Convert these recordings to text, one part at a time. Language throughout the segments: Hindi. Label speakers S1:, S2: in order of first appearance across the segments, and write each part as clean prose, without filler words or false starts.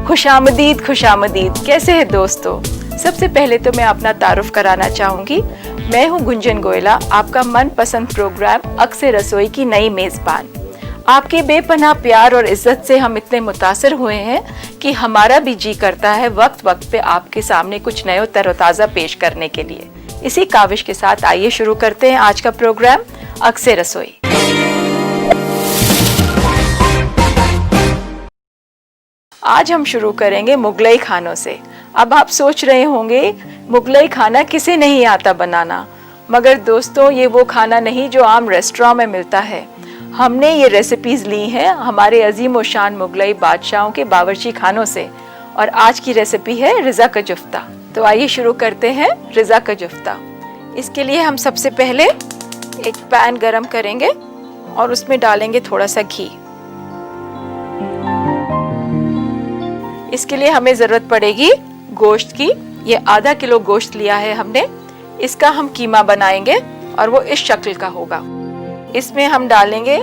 S1: खुशामदीद खुशामदीद। कैसे हैं दोस्तों? सबसे पहले तो मैं अपना तारुफ कराना चाहूँगी। मैं हूँ गुंजन गोयला, आपका मनपसंद प्रोग्राम अक्से रसोई की नई मेज़बान। आपके बेपनाह प्यार और इज्जत से हम इतने मुतासर हुए हैं कि हमारा भी जी करता है वक्त वक्त पे आपके सामने कुछ नया तरोताज़ा पेश करने के लिए। इसी काविश के साथ आइए शुरू करते हैं आज का प्रोग्राम अक्से रसोई। आज हम शुरू करेंगे मुगलई खानों से। अब आप सोच रहे होंगे मुगलई खाना किसे नहीं आता बनाना, मगर दोस्तों ये वो खाना नहीं जो आम रेस्टोरेंट में मिलता है। हमने ये रेसिपीज ली हैं हमारे अजीम व शान मुगलई बादशाहों के बावर्ची खानों से, और आज की रेसिपी है रिज़ा का जुफ्ता। तो आइए शुरू करते हैं रिज़ा का जुफ्ता। इसके लिए हम सबसे पहले एक पैन गरम करेंगे और उसमें डालेंगे थोड़ा सा घी। इसके लिए हमें ज़रूरत पड़ेगी गोश्त की। ये आधा किलो गोश्त लिया है हमने। इसका हम कीमा बनाएंगे और वो इस शक्ल का होगा। इसमें हम डालेंगे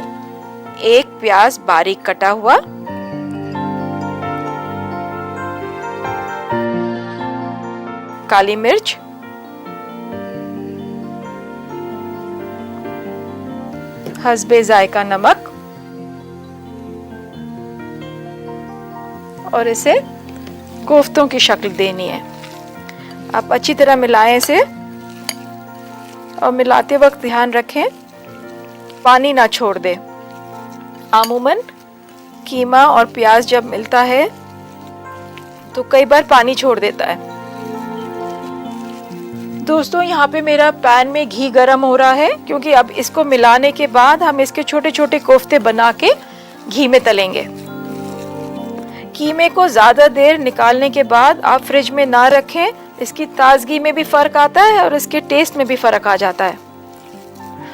S1: एक प्याज बारीक कटा हुआ, काली मिर्च, हस्बे जायका नमक, और इसे कोफ्तों की शक्ल देनी है। आप अच्छी तरह मिलाएं इसे, और मिलाते वक्त ध्यान रखें पानी ना छोड़ दे। आमूमन कीमा और प्याज जब मिलता है तो कई बार पानी छोड़ देता है। दोस्तों यहाँ पे मेरा पैन में घी गरम हो रहा है, क्योंकि अब इसको मिलाने के बाद हम इसके छोटे छोटे कोफ्ते बना के घी में तलेंगे। कीमे को ज़्यादा देर निकालने के बाद आप फ्रिज में ना रखें, इसकी ताजगी में भी फ़र्क आता है और इसके टेस्ट में भी फ़र्क आ जाता है।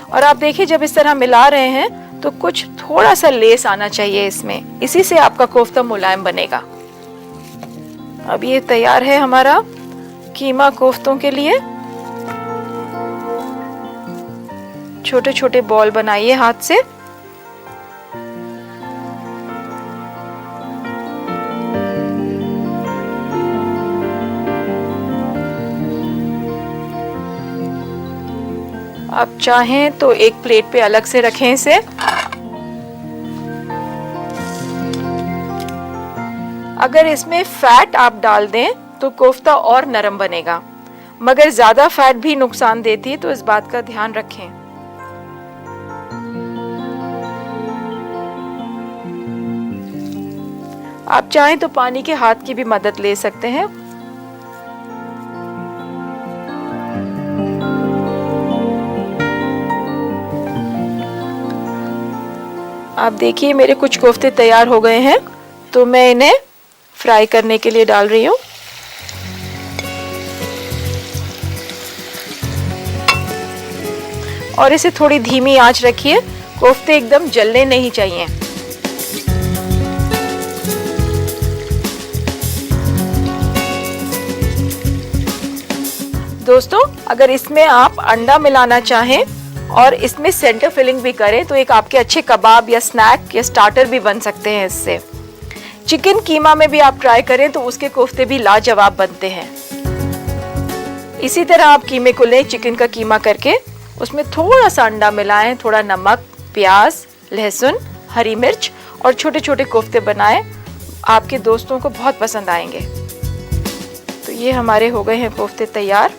S1: और आप देखिए जब इस तरह मिला रहे हैं तो कुछ थोड़ा सा लेस आना चाहिए इसमें, इसी से आपका कोफ्ता मुलायम बनेगा। अब ये तैयार है हमारा कीमा कोफ्तों के लिए। छोटे छोटे बॉल बनाइए हाथ से। आप चाहें तो एक प्लेट पे अलग से रखें इसे। अगर इसमें फैट आप डाल दें तो कोफ्ता और नरम बनेगा, मगर ज्यादा फैट भी नुकसान देती है, तो इस बात का ध्यान रखें। आप चाहें तो पानी के हाथ की भी मदद ले सकते हैं। आप देखिए मेरे कुछ कोफ्ते तैयार हो गए हैं, तो मैं इन्हें फ्राई करने के लिए डाल रही हूँ। और इसे थोड़ी धीमी आंच रखिए, कोफ्ते एकदम जलने नहीं चाहिए। दोस्तों अगर इसमें आप अंडा मिलाना चाहें और इसमें सेंटर फिलिंग भी करें तो एक आपके अच्छे कबाब या स्नैक या स्टार्टर भी बन सकते हैं इससे। चिकन कीमा में भी आप ट्राई करें तो उसके कोफ्ते भी लाजवाब बनते हैं। इसी तरह आप कीमे को लें चिकन का कीमा करके, उसमें थोड़ा सा अंडा मिलाएं, थोड़ा नमक, प्याज, लहसुन, हरी मिर्च और छोटे छोटे कोफ्ते बनाएं। आपके दोस्तों को बहुत पसंद आएंगे। तो ये हमारे हो गए हैं कोफ्ते तैयार।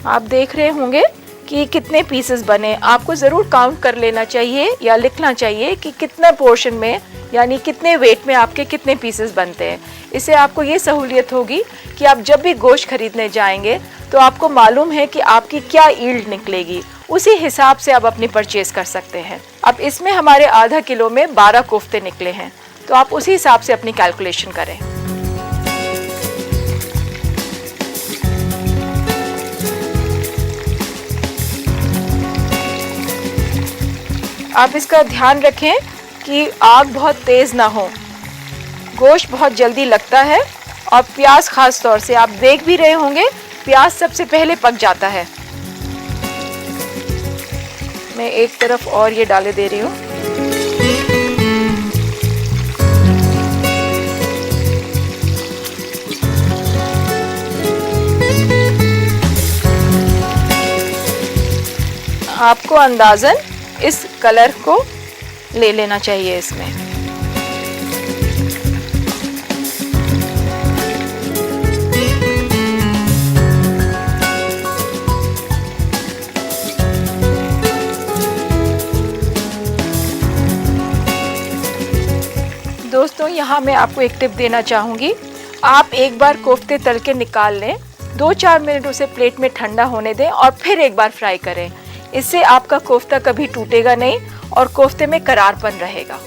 S1: आप देख रहे होंगे कि कितने पीसेस बने। आपको ज़रूर काउंट कर लेना चाहिए या लिखना चाहिए कि कितना पोर्शन में, यानी कितने वेट में आपके कितने पीसेस बनते हैं। इससे आपको ये सहूलियत होगी कि आप जब भी गोश्त खरीदने जाएंगे तो आपको मालूम है कि आपकी क्या ईल्ड निकलेगी, उसी हिसाब से आप अपनी परचेज कर सकते हैं। अब इसमें हमारे आधा किलो में 12 कोफ्ते निकले हैं, तो आप उसी हिसाब से अपनी कैलकुलेशन करें। आप इसका ध्यान रखें कि आग बहुत तेज ना हो। गोश्त बहुत जल्दी लगता है और प्याज खास तौर से आप देख भी रहे होंगे प्याज सबसे पहले पक जाता है। मैं एक तरफ और ये डाले दे रही हूँ। आपको अंदाज़न इस कलर को ले लेना चाहिए इसमें। दोस्तों, यहाँ मैं आपको एक टिप देना चाहूँगी। आप एक बार कोफ्ते तल के निकाल लें, 2-4 मिनट उसे प्लेट में ठंडा होने दें और फिर एक बार फ्राई करें। इससे आपका कोफ्ता कभी टूटेगा नहीं और कोफ्ते में करारपन रहेगा।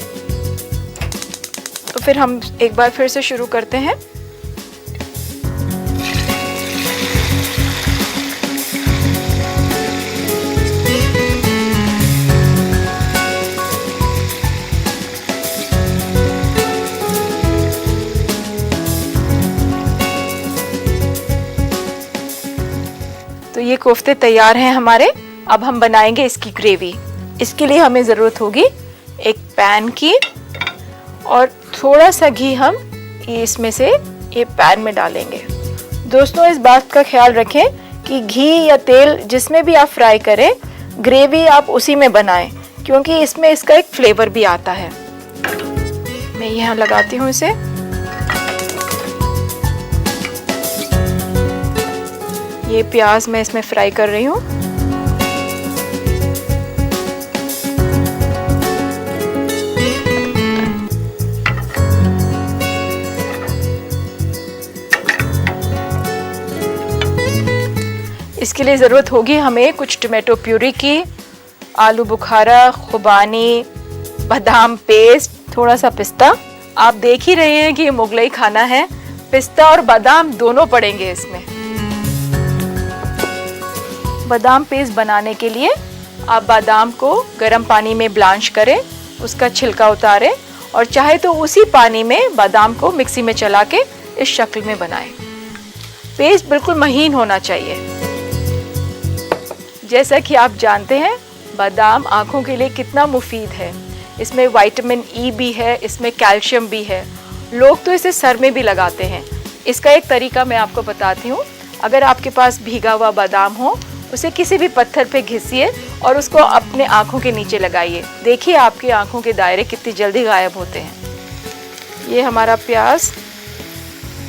S1: तो फिर हम एक बार फिर से शुरू करते हैं। तो ये कोफ्ते तैयार हैं हमारे। अब हम बनाएंगे इसकी ग्रेवी। इसके लिए हमें ज़रूरत होगी एक पैन की और थोड़ा सा घी हम इसमें से ये पैन में डालेंगे। दोस्तों, इस बात का ख्याल रखें कि घी या तेल जिसमें भी आप फ्राई करें, ग्रेवी आप उसी में बनाएं, क्योंकि इसमें इसका एक फ्लेवर भी आता है। मैं यहाँ लगाती हूँ इसे। ये प्याज मैं इसमें फ्राई कर रही हूँ। इसके लिए ज़रूरत होगी हमें कुछ टोमेटो प्यूरी की, आलू बुखारा, खुबानी, बादाम पेस्ट, थोड़ा सा पिस्ता। आप देख ही रहे हैं कि ये मुगलई खाना है, पिस्ता और बादाम दोनों पड़ेंगे इसमें। बादाम पेस्ट बनाने के लिए आप बादाम को गर्म पानी में ब्लांच करें, उसका छिलका उतारें और चाहे तो उसी पानी में बादाम को मिक्सी में चला के इस शक्ल में बनाएं। पेस्ट बिल्कुल महीन होना चाहिए। जैसा कि आप जानते हैं, बादाम आँखों के लिए कितना मुफीद है। इसमें विटामिन ई भी है, इसमें कैल्शियम भी है। लोग तो इसे सर में भी लगाते हैं। इसका एक तरीका मैं आपको बताती हूँ। अगर आपके पास भीगा हुआ बादाम हो, उसे किसी भी पत्थर पे घिसिए और उसको अपने आँखों के नीचे लगाइए। देखिए आपकी आँखों के दायरे कितनी जल्दी गायब होते हैं। ये हमारा प्याज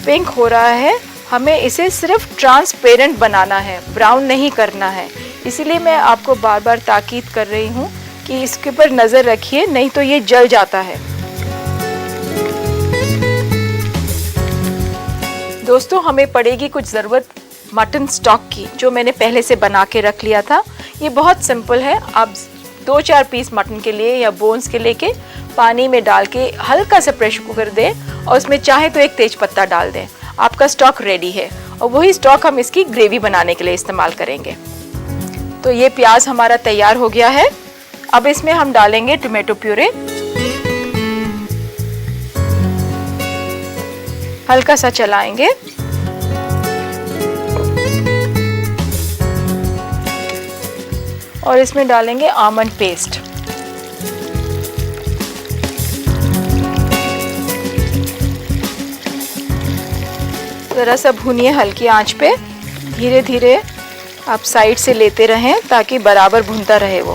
S1: पिंक हो रहा है। हमें इसे सिर्फ ट्रांसपेरेंट बनाना है, ब्राउन नहीं करना है। इसीलिए मैं आपको बार बार ताकीद कर रही हूँ कि इसके ऊपर नज़र रखिए, नहीं तो ये जल जाता है। दोस्तों, हमें पड़ेगी कुछ ज़रूरत मटन स्टॉक की, जो मैंने पहले से बना के रख लिया था। ये बहुत सिंपल है। आप 2-4 पीस मटन के लिए या बोन्स के लेके पानी में डाल के हल्का सा प्रेशर कुकर दें और उसमें चाहे तो एक तेज पत्ता डाल दें। आपका स्टॉक रेडी है और वही स्टॉक हम इसकी ग्रेवी बनाने के लिए इस्तेमाल करेंगे। तो ये प्याज हमारा तैयार हो गया है। अब इसमें हम डालेंगे टोमेटो प्यूरे, हल्का सा चलाएंगे और इसमें डालेंगे आमंड पेस्ट। ज़रा सा भूनिए हल्की आंच पे। धीरे धीरे आप साइड से लेते रहें ताकि बराबर भुनता रहे वो।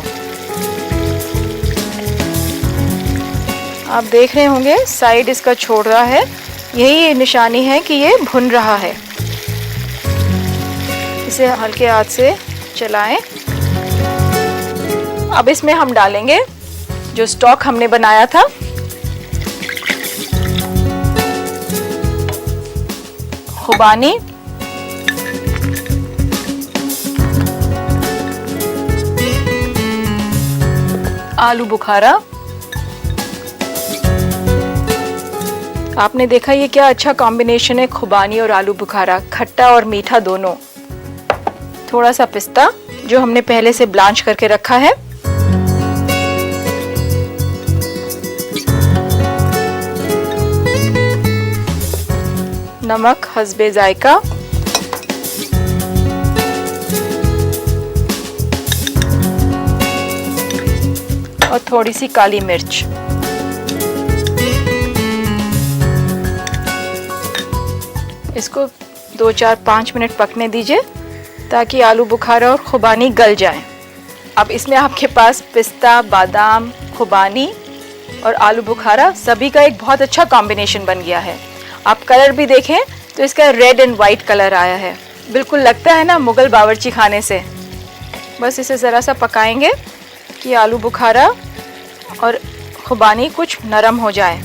S1: आप देख रहे होंगे साइड इसका छोड़ रहा है, यही निशानी है कि ये भुन रहा है। इसे हल्के हाथ से चलाएं। अब इसमें हम डालेंगे जो स्टॉक हमने बनाया था। खुबानी, आलू बुखारा। आपने देखा ये क्या अच्छा कॉम्बिनेशन है, खुबानी और आलू बुखारा, खट्टा और मीठा दोनों। थोड़ा सा पिस्ता जो हमने पहले से ब्लांच करके रखा है। नमक हस्बे जायका, और थोड़ी सी काली मिर्च। इसको 2-4-5 मिनट पकने दीजिए ताकि आलू बुखारा और खुबानी गल जाए। अब इसमें आपके पास पिस्ता, बादाम, खुबानी और आलू बुखारा सभी का एक बहुत अच्छा कॉम्बिनेशन बन गया है। आप कलर भी देखें तो इसका रेड एंड वाइट कलर आया है, बिल्कुल लगता है ना मुगल बावर्ची खाने से। बस इसे ज़रा सा पकाएंगे कि आलू बुखारा और खुबानी कुछ नरम हो जाए।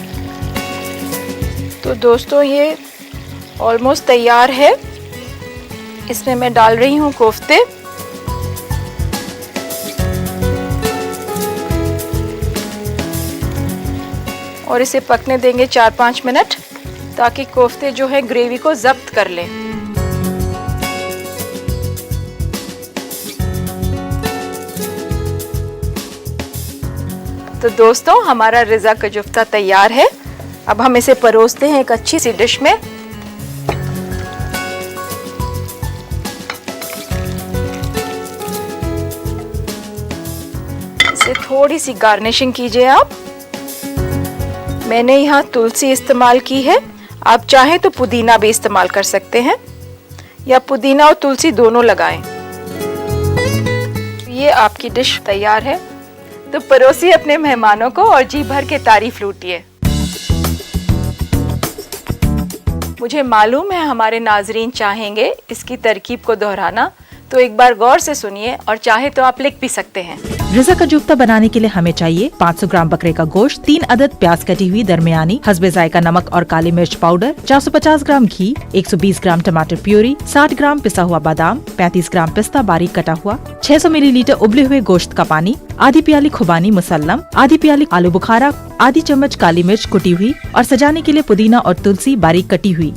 S1: तो दोस्तों ये ऑलमोस्ट तैयार है। इसमें मैं डाल रही हूँ कोफ्ते। और इसे पकने देंगे 4-5 मिनट ताकि कोफ्ते जो है ग्रेवी को जब्त कर लें। तो दोस्तों हमारा रिज़ा का जुफ्ता तैयार है। अब हम इसे परोसते हैं एक अच्छी सी डिश में। इसे थोड़ी सी गार्निशिंग कीजिए आप। मैंने यहाँ तुलसी इस्तेमाल की है, आप चाहें तो पुदीना भी इस्तेमाल कर सकते हैं या पुदीना और तुलसी दोनों लगाएं। ये आपकी डिश तैयार है, तो परोसिए अपने मेहमानों को और जी भर के तारीफ लूटिए। मुझे मालूम है हमारे नाजरीन चाहेंगे इसकी तरकीब को दोहराना, तो एक बार गौर से सुनिए और चाहे तो आप लिख भी सकते हैं।
S2: रिज़ा का जुफ्ता बनाने के लिए हमें चाहिए 500 ग्राम बकरे का गोश्त, 3 अदद प्याज कटी हुई दरमियानी, हस्बे जायका नमक और काली मिर्च पाउडर, 450 ग्राम घी, 120 ग्राम टमाटर प्यूरी, 60 ग्राम पिसा हुआ बादाम, 35 ग्राम पिस्ता बारीक कटा हुआ, 600 मिलीलीटर उबले हुए गोश्त का पानी, आधी प्याली खुबानी मुसल्लम, आधी प्याली आलू बुखारा, आधी चम्मच काली मिर्च कुटी हुई और सजाने के लिए पुदीना और तुलसी बारीक कटी हुई।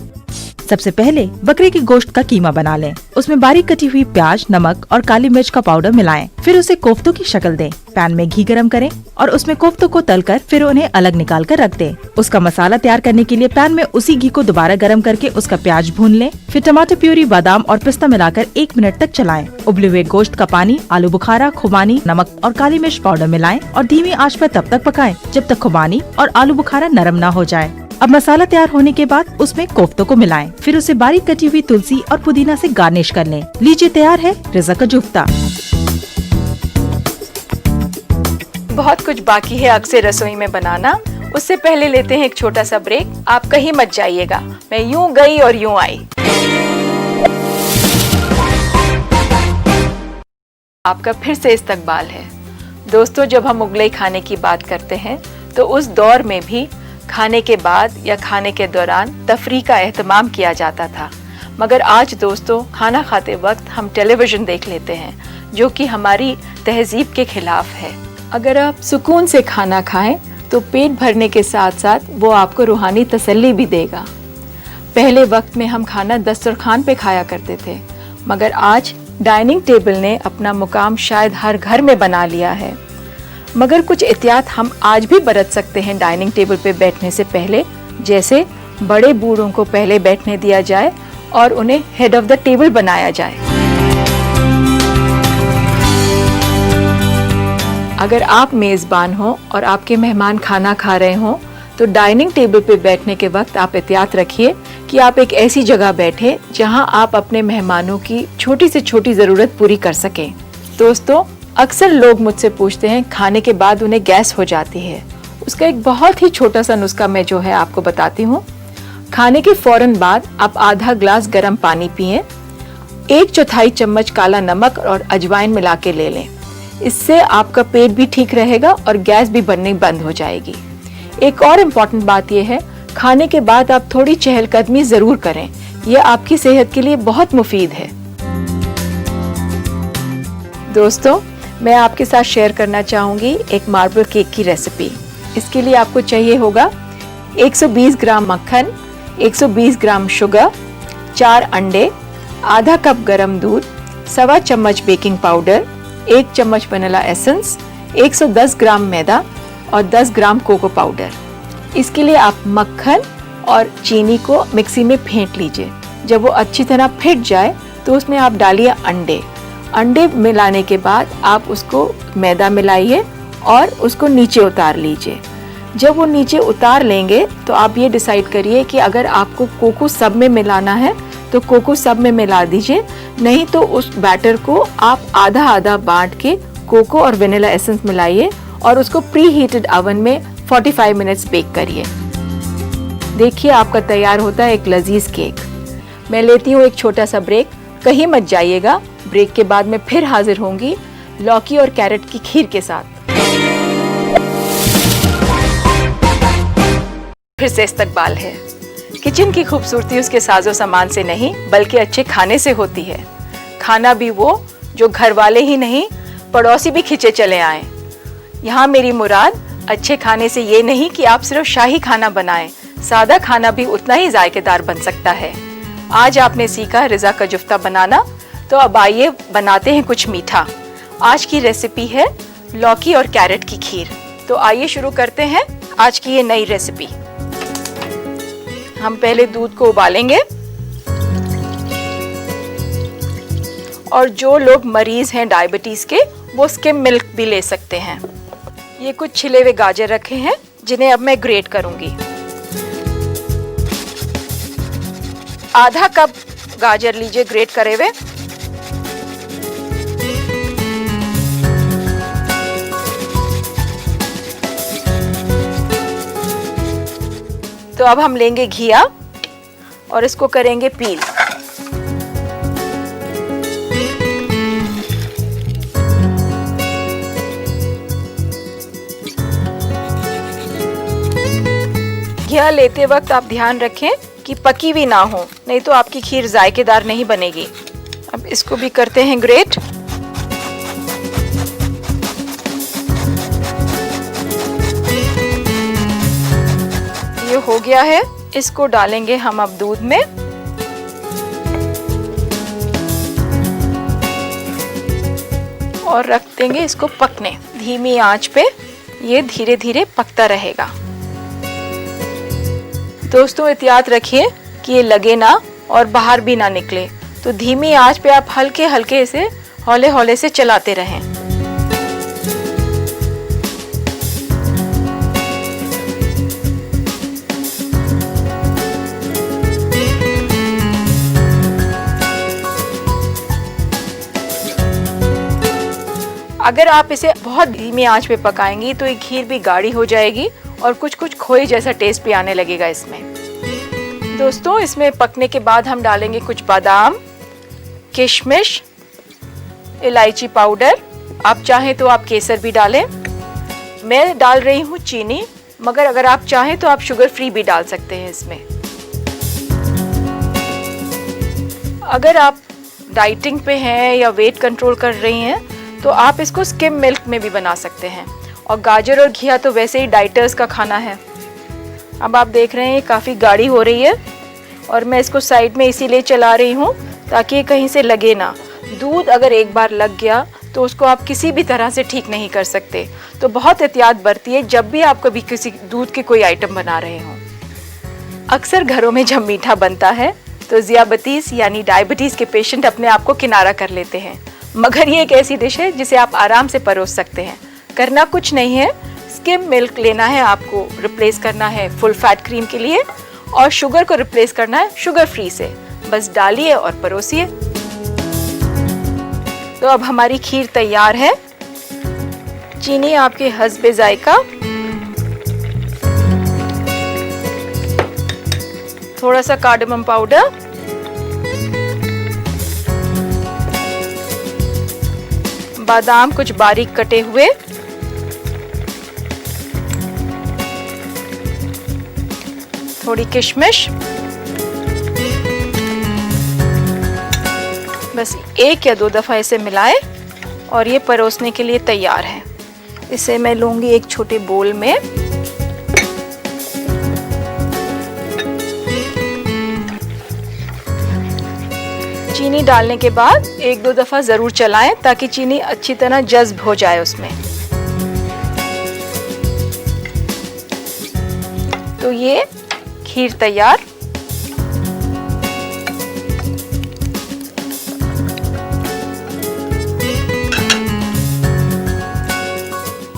S2: सबसे पहले बकरे के गोश्त का कीमा बना लें। उसमें बारीक कटी हुई प्याज, नमक और काली मिर्च का पाउडर मिलाएं। फिर उसे कोफ्तों की शक्ल दें। पैन में घी गरम करें और उसमें कोफ्तों को तलकर फिर उन्हें अलग निकाल कर रख दें। उसका मसाला तैयार करने के लिए पैन में उसी घी को दोबारा गरम करके उसका प्याज भून लें। फिर टमाटर प्यूरी, बादाम और पिस्ता मिलाकर 1 मिनट तक चलाएं। उबले हुए गोश्त का पानी, आलू बुखारा, खुबानी, नमक और काली मिर्च पाउडर मिलाएं और धीमी आंच पर तब तक पकाएं जब तक खुबानी और आलू बुखारा नरम न हो जाए। अब मसाला तैयार होने के बाद उसमें कोफ्तों को मिलाएं। फिर उसे बारीक कटी हुई तुलसी और पुदीना से गार्निश कर लें। लीजिए तैयार है रिज़ा का जुफ्ता।
S1: बहुत कुछ बाकी है अक्सर रसोई में बनाना, उससे पहले लेते हैं एक छोटा सा ब्रेक। आप कहीं मत जाइएगा, मैं यूं गई और यूं आई। आपका फिर से इस्तकबाल है। दोस्तों जब हम मुगलई खाने की बात करते हैं तो उस दौर में भी खाने के बाद या खाने के दौरान तफरीह का एहतमाम किया जाता था, मगर आज दोस्तों खाना खाते वक्त हम टेलीविज़न देख लेते हैं, जो कि हमारी तहजीब के खिलाफ है। अगर आप सुकून से खाना खाएं तो पेट भरने के साथ साथ वो आपको रूहानी तसल्ली भी देगा। पहले वक्त में हम खाना दस्तरखान पे खाया करते थे, मगर आज डाइनिंग टेबल ने अपना मुकाम शायद हर घर में बना लिया है। मगर कुछ एहतियात हम आज भी बरत सकते हैं डाइनिंग टेबल पे बैठने से पहले, जैसे बड़े बूढ़ों को पहले बैठने दिया जाए और उन्हें हेड ऑफ द टेबल बनाया जाए। अगर आप मेज़बान हो और आपके मेहमान खाना खा रहे हों तो डाइनिंग टेबल पे बैठने के वक्त आप एहतियात रखिए कि आप एक ऐसी जगह बैठे जहां आप अपने मेहमानों की छोटी से छोटी ज़रूरत पूरी कर सकें। दोस्तों अक्सर लोग मुझसे पूछते हैं खाने के बाद उन्हें गैस हो जाती है। उसका एक बहुत ही छोटा सा नुस्खा मैं जो है आपको बताती हूँ। खाने के फौरन बाद आप आधा ग्लास गर्म पानी पिएं, 1/4 चम्मच काला नमक और अजवाइन मिला के ले लें। इससे आपका पेट भी ठीक रहेगा और गैस भी बननी बंद हो जाएगी। एक और इम्पॉर्टेंट बात यह है, खाने के बाद आप थोड़ी चहलकदमी जरूर करें, यह आपकी सेहत के लिए बहुत मुफीद है। दोस्तों मैं आपके साथ शेयर करना चाहूँगी एक मार्बल केक की रेसिपी। इसके लिए आपको चाहिए होगा 120 ग्राम मक्खन, 120 ग्राम शुगर, 4 अंडे, आधा कप गरम दूध, 1.25 चम्मच बेकिंग पाउडर, 1 चम्मच वनीला एसेंस, 110 ग्राम मैदा और 10 ग्राम कोको पाउडर। इसके लिए आप मक्खन और चीनी को मिक्सी में फेंट लीजिए। जब वो अच्छी तरह फेंट जाए तो उसमें आप डालिए अंडे। अंडे मिलाने के बाद आप उसको मैदा मिलाइए और उसको नीचे उतार लीजिए। जब वो नीचे उतार लेंगे तो आप ये डिसाइड करिए कि अगर आपको कोको सब में मिलाना है तो कोको सब में मिला दीजिए, नहीं तो उस बैटर को आप आधा आधा बांट के कोको और वेनिला एसेंस मिलाइए और उसको प्री हीटेड ओवन में 45 मिनट्स बेक करिए। देखिए आपका तैयार होता है एक लजीज केक। मैं लेती हूँ एक छोटा सा ब्रेक, कहीं मत जाइएगा। ब्रेक के बाद मैं फिर हाजिर होंगी लौकी और कैरेट की खीर के साथ। फिर से इस्तकबाल है। किचन की खूबसूरती उसके साजो सामान से नहीं बल्कि अच्छे खाने से होती है। खाना भी वो जो घर वाले ही नहीं पड़ोसी भी खिंचे चले आए। यहाँ मेरी मुराद अच्छे खाने से ये नहीं कि आप सिर्फ शाही खाना बनाएं, सादा खाना भी उतना ही जायकेदार बन सकता है। आज आपने सीखा रिजा का जुफ्ता बनाना, तो अब आइए बनाते हैं कुछ मीठा। आज की रेसिपी है लौकी और कैरेट की खीर। तो आइए शुरू करते हैं आज की ये नई रेसिपी। हम पहले दूध को उबालेंगे और जो लोग मरीज हैं डायबिटीज के वो स्किम मिल्क भी ले सकते हैं। ये कुछ छिले हुए गाजर रखे हैं जिन्हें अब मैं ग्रेट करूंगी। आधा कप गाजर लीजिए ग्रेट करे हुए। तो अब हम लेंगे घिया और इसको करेंगे पील। घिया लेते वक्त आप ध्यान रखें कि पकी भी ना हो, नहीं तो आपकी खीर जायकेदार नहीं बनेगी। अब इसको भी करते हैं ग्रेट। ये हो गया है, इसको डालेंगे हम अब दूध में। और रख देंगे इसको पकने। धीमी आंच पे ये धीरे धीरे पकता रहेगा। दोस्तों एहतियात रखिए कि ये लगे ना और बाहर भी ना निकले, तो धीमी आंच पे आप हल्के हल्के इसे हौले हौले से चलाते रहें। अगर आप इसे बहुत धीमी आंच पे पकाएंगी तो ये खीर भी गाढ़ी हो जाएगी और कुछ कुछ खोए जैसा टेस्ट भी आने लगेगा इसमें। दोस्तों इसमें पकने के बाद हम डालेंगे कुछ बादाम, किशमिश, इलायची पाउडर। आप चाहें तो आप केसर भी डालें। मैं डाल रही हूँ चीनी, मगर अगर आप चाहें तो आप शुगर फ्री भी डाल सकते हैं इसमें। अगर आप डाइटिंग पे हैं या वेट कंट्रोल कर रही हैं तो आप इसको स्किम मिल्क में भी बना सकते हैं। और गाजर और घिया तो वैसे ही डाइटर्स का खाना है। अब आप देख रहे हैं ये काफ़ी गाढ़ी हो रही है और मैं इसको साइड में इसीलिए चला रही हूँ ताकि ये कहीं से लगे ना। दूध अगर एक बार लग गया तो उसको आप किसी भी तरह से ठीक नहीं कर सकते। तो बहुत एहतियात बरतिए जब भी आप कभी किसी दूध के कोई आइटम बना रहे हों। अक्सर घरों में जब मीठा बनता है तो ज़ियाबतीस यानी डायबिटीज़ के पेशेंट अपने आप को किनारा कर लेते हैं, मगर ये एक ऐसी डिश है जिसे आप आराम से परोस सकते हैं। करना कुछ नहीं है, स्किम मिल्क लेना है आपको, रिप्लेस करना है फुल फैट क्रीम के लिए और शुगर को रिप्लेस करना है शुगर फ्री से। बस डालिए और परोसिए। तो अब हमारी खीर तैयार है। चीनी आपके हस्बे जायका, थोड़ा सा कार्डमम पाउडर, बादाम कुछ बारीक कटे हुए, थोड़ी किशमिश। बस एक या दो दफ़ा इसे मिलाएं और ये परोसने के लिए तैयार है। इसे मैं लूँगी एक छोटे बोल में। चीनी डालने के बाद एक दो दफ़ा ज़रूर चलाएं ताकि चीनी अच्छी तरह जज्ब हो जाए उसमें। तो ये खीर तैयार।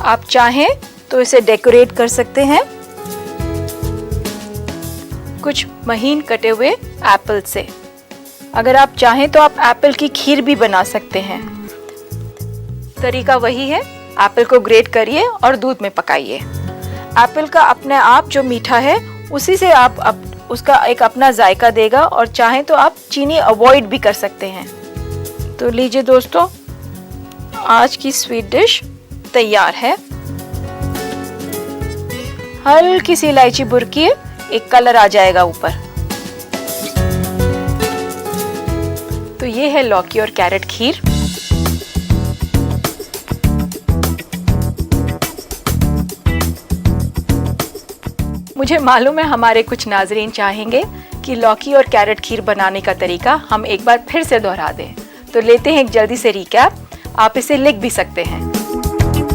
S1: आप चाहें तो इसे डेकोरेट कर सकते हैं कुछ महीन कटे हुए एप्पल से। अगर आप चाहें तो आप एप्पल की खीर भी बना सकते हैं। तरीका वही है, एप्पल को ग्रेट करिए और दूध में पकाइए। एप्पल का अपने आप जो मीठा है उसी से आप उसका एक अपना जायका देगा, और चाहें तो आप चीनी अवॉइड भी कर सकते हैं। तो लीजिए दोस्तों, आज की स्वीट डिश तैयार है। हल्की सी इलायची बुरकी, एक कलर आ जाएगा ऊपर। तो ये है लौकी और कैरेट खीर। मुझे मालूम है हमारे कुछ नाजरीन चाहेंगे कि लौकी और कैरेट खीर बनाने का तरीका हम एक बार फिर से दोहरा दें, तो लेते हैं एक जल्दी से रिकैप। आप इसे लिख भी सकते हैं।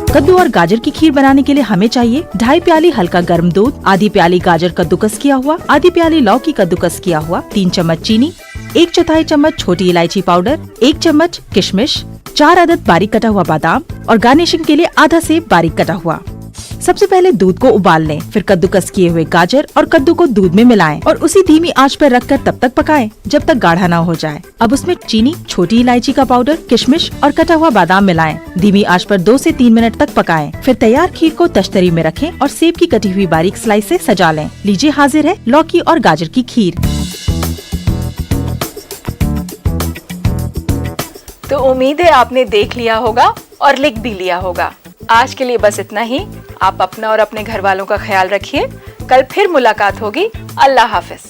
S2: कद्दू और गाजर की खीर बनाने के लिए हमें चाहिए 2.5 प्याली हल्का गर्म दूध, आधी प्याली गाजर कद्दूकस किया हुआ, आधी प्याली लौकी कद्दूकस किया हुआ, 3 चम्मच चीनी, 1/4 चम्मच छोटी इलायची पाउडर, 1 चम्मच किशमिश, 4 अदद बारीक कटा हुआ बादाम और गार्निशिंग के लिए आधा सेब बारीक कटा हुआ। सबसे पहले दूध को उबाल लें, फिर कद्दूकस किए हुए गाजर और कद्दू को दूध में मिलाएं और उसी धीमी आंच पर रखकर तब तक पकाएं जब तक गाढ़ा ना हो जाए। अब उसमें चीनी, छोटी इलायची का पाउडर, किशमिश और कटा हुआ बादाम मिलाएं। धीमी आंच पर 2 से 3 मिनट तक पकाएं। फिर तैयार खीर को तश्तरी में रखें और सेब की कटी हुई बारीक स्लाइस से सजा लें। लीजिए, हाजिर है लौकी और गाजर की खीर।
S1: तो उम्मीद है आपने देख लिया होगा और लिख भी लिया होगा। आज के लिए बस इतना ही। आप अपना और अपने घर वालों का ख्याल रखिए। कल फिर मुलाकात होगी। अल्लाह हाफिज।